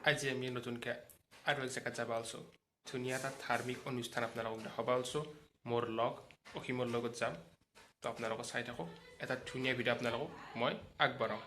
আজি আমি নতুনকৈ আৰু এক জেগাত যাব আছোঁ ধুনীয়া এটা ধাৰ্মিক অনুষ্ঠান আপোনালোকক দেখাব আছোঁ মোৰ লগ অসীমৰ লগত যাম তো আপোনালোকক চাই থাকক এটা ধুনীয়া ভিডিঅ' আপোনালোকক মই আগবঢ়াওঁ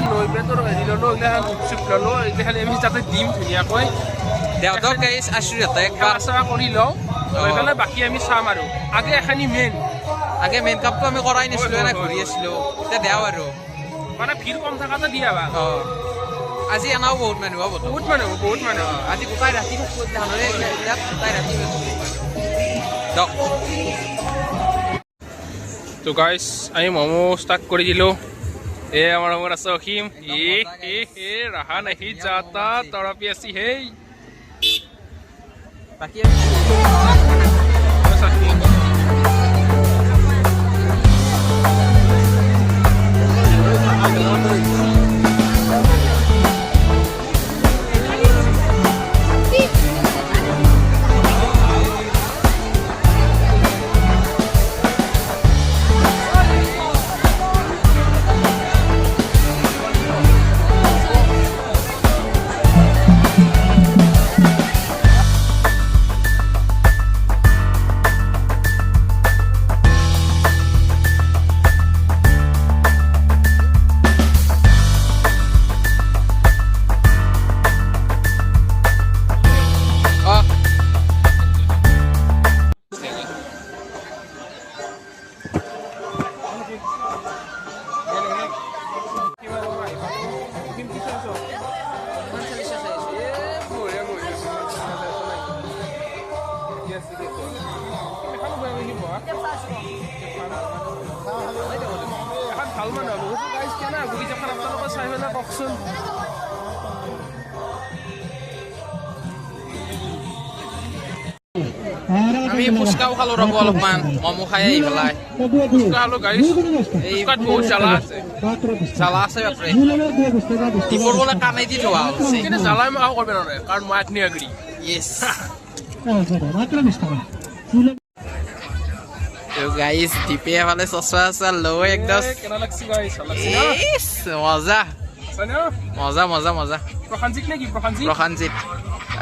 লৈ পেটৰ হেৰি ল'লোঁ এইগিলা চুপ ল'লোঁ এইগিলা আমি যাতে দিম ধুনীয়াকৈ দেউতাক গাইছ আশীৰ্বাদ একবাৰ সেৱা কৰি লওঁ লৈ পেলাই বাকী আমি চাম আৰু আগে এখানি আগে মেইন কাপটো আমি কৰাই নাছিলোঁ এনে ঘূৰি আছিলোঁ এতিয়া দেও আৰু মানে ভিৰ কম থকাতে দিয়া বা আজি এনাও বহুত মানুহ বহুত মানুহ আজি গোটাই ৰাতি থাকিব গোটাই ৰাতি দিয়ক তো গাইছ আমি ম'ম' ষ্টাৰ্ট কৰি দিলোঁ ए हमारा हमारा सखीम ए रहा नहीं जाता तड़पी ऐसी है बाकी ভাল মানুহ বহুত গাইজ কেনে বগিচাখন আপোনালোকে চাই পেলাই কওকচোন আমি ফুচকাও খালোঁ ৰ'ব অলপমান ম'ম' খাই আহি পেলাই ফুচকা খালোঁ গাইজ এই বহুত জ্বালা আছে বাপৰে দীপৰ বোলে কাণে দি থোৱা কিন্তু জ্বালাই মই কৰিব নোৱাৰে কাৰণ মই আগ্নি আগ্ৰি য়েছ গাইজ দীপে ফালে চচা চচা লৈ একদম কেনা লাগছি গাইজ মজা মজা মজা মজা প্ৰশাঞ্জিত নে কি প্ৰশাঞ্জিত প্ৰশাঞ্জিত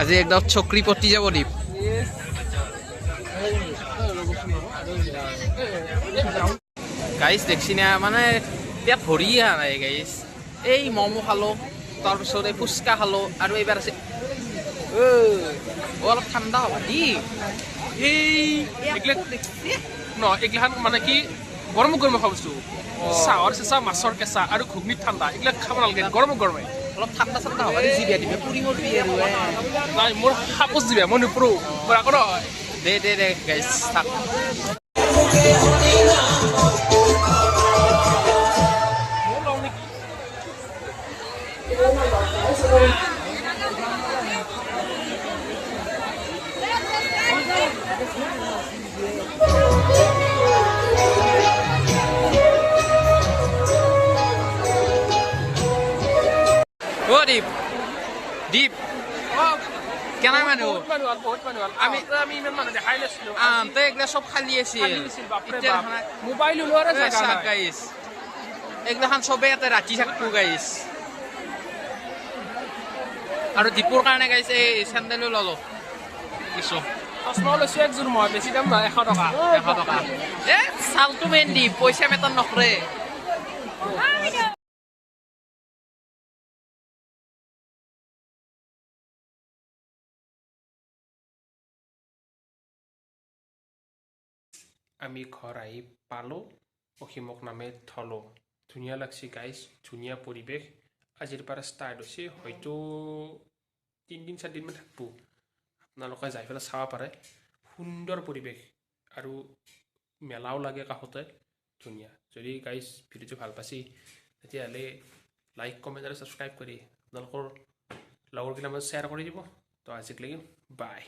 আজি একদম চকৰি পতি যাব দীপ গাইছ দেখছি না মানে পেট ভৰি অহা নাই গাইছ এই ম'ম' খালোঁ তাৰপিছত এই ফুচকা খালোঁ আৰু এইবাৰ আছে অলপ ঠাণ্ডা হ'ব দীপ এইগিলাখান মানে কি গৰম গৰমে খাব বস্তু চাহৰ চেঁচা মাছৰ কেঁচা আৰু ঘুগনিত ঠাণ্ডা এইবিলাক খাব নালাগে গৰম গৰমে অলপ ঠাণ্ডা ঠাণ্ডা হ'ব জিবিয়া দিবি পুৰি মৰবি আৰু নাই মোৰ সাপোচ দিবা মই নুপুৰো মোৰ আকৌ নহয় দে গাইছ থাক অ দীপ কেনে মানুহ আমি ইমান মানুহ দেখাই নাছিলো তই এইগিলা চব খালী আছিল মোবাইল ওলোৱাৰ গাইছ এইগিলাখান চবেই ইয়াতে ৰাখি থাকবো গাইছ আৰু দীপুৰ কাৰণে গাইছ এই চেণ্ডেলো ললো কিছু চশমা লৈছো একযোৰ মই বেছি দাম নহয় 100 টকা এ চালটো মেইন দীপ পইচা মেটাৰ নকৰে আমি ঘৰ আহি পালোঁ অসীমক নামে থলোঁ ধুনীয়া লাগছে গাইজ ধুনীয়া পৰিৱেশ আজিৰ পৰা ষ্টাৰ্ট হৈছে হয়তো 3-4 দিনমান থাকব আপোনালোকে যাই পেলাই চাব পাৰে সুন্দৰ পৰিৱেশ আৰু মেলাও লাগে কাষতে ধুনীয়া যদি গাইজ ভিডিঅ'টো ভাল পাইছে তেতিয়াহ'লে লাইক কমেণ্ট আৰু ছাবস্ক্ৰাইব কৰি আপোনালোকৰ লগৰগিলাৰ মাজত শ্বেয়াৰ কৰি দিব তো আজিলৈকে বাই